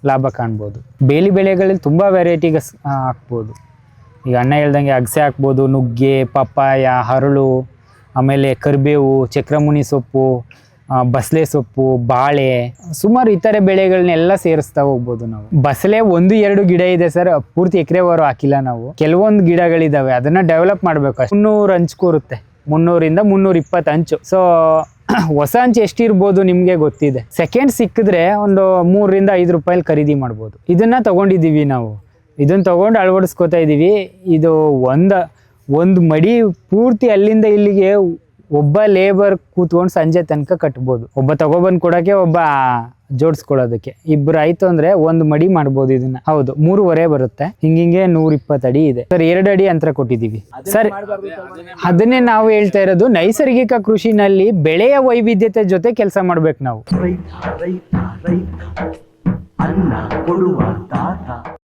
ಲಾಭ ಕಾಣ್ಬೋದು. ಬೇಲಿ ಬೆಳೆಗಳಲ್ಲಿ ತುಂಬ ವೆರೈಟಿಗೆ ಹಾಕ್ಬೋದು. ಈಗ ಅಣ್ಣ ಹೇಳ್ದಂಗೆ ಅಗಸೆ ಹಾಕ್ಬೋದು, ನುಗ್ಗೆ, ಪಪ್ಪಾಯ, ಹರಳು, ಆಮೇಲೆ ಕರಿಬೇವು, ಚಕ್ರಮುನಿ ಸೊಪ್ಪು, ಬಸಳೆ ಸೊಪ್ಪು, ಬಾಳೆ, ಸುಮಾರು ಇತರೆ ಬೆಳೆಗಳನ್ನೆಲ್ಲ ಸೇರಿಸ್ತಾ ಹೋಗ್ಬೋದು ನಾವು. ಬಸಳೆ 1-2 ಗಿಡ ಇದೆ ಸರ್, ಪೂರ್ತಿ ಎಕರೆವಾರು ಹಾಕಿಲ್ಲ ನಾವು. ಕೆಲವೊಂದು ಗಿಡಗಳಿದಾವೆ, ಅದನ್ನ ಡೆವಲಪ್ ಮಾಡಬೇಕು. 300 ಹಂಚು ಕೂರುತ್ತೆ, 300ರಿಂದ 320 ಹಂಚು. ಸೊ ಹೊಸ ಹಂಚು ಎಷ್ಟಿರ್ಬೋದು ನಿಮಗೆ ಗೊತ್ತಿದೆ. ಸೆಕೆಂಡ್ ಸಿಕ್ಕಿದ್ರೆ ಒಂದು 3ರಿಂದ 5 ರೂಪಾಯಲ್ಲಿ ಖರೀದಿ ಮಾಡ್ಬೋದು. ಇದನ್ನ ತಗೊಂಡಿದ್ದೀವಿ ನಾವು, ಇದನ್ನ ತಗೊಂಡು ಅಳವಡಿಸ್ಕೋತಾ ಇದ್ದೀವಿ. ಇದು ಒಂದು ಮಡಿ ಪೂರ್ತಿ ಅಲ್ಲಿಂದ ಇಲ್ಲಿಗೆ ಒಬ್ಬ ಲೇಬರ್ ಕೂತ್ಕೊಂಡು ಸಂಜೆ ತನಕ ಕಟ್ಬೋದು. ಒಬ್ಬ ತಗೊಬಂದು ಕೊಡೋಕ್ಕೆ, ಒಬ್ಬ ಜೋಡಿಸ್ಕೊಳ್ಳೋದಕ್ಕೆ. 2 ಆಯ್ತು ಅಂದ್ರೆ 1 ಮಡಿ ಮಾಡ್ಬೋದು ಇದನ್ನ. ಹೌದು, 3.5 ಬರುತ್ತೆ. ಹಿಂಗಿಂಗೆ 120 ಅಡಿ ಇದೆ ಸರ್. 2 ಅಡಿ ಅಂತರ ಕೊಟ್ಟಿದ್ದೀವಿ ಸರ್. ಅದನ್ನೇ ನಾವು ಹೇಳ್ತಾ ಇರೋದು, ನೈಸರ್ಗಿಕ ಕೃಷಿನಲ್ಲಿ ಬೆಳೆಯ ವೈವಿಧ್ಯತೆ ಜೊತೆ ಕೆಲಸ ಮಾಡ್ಬೇಕು ನಾವು.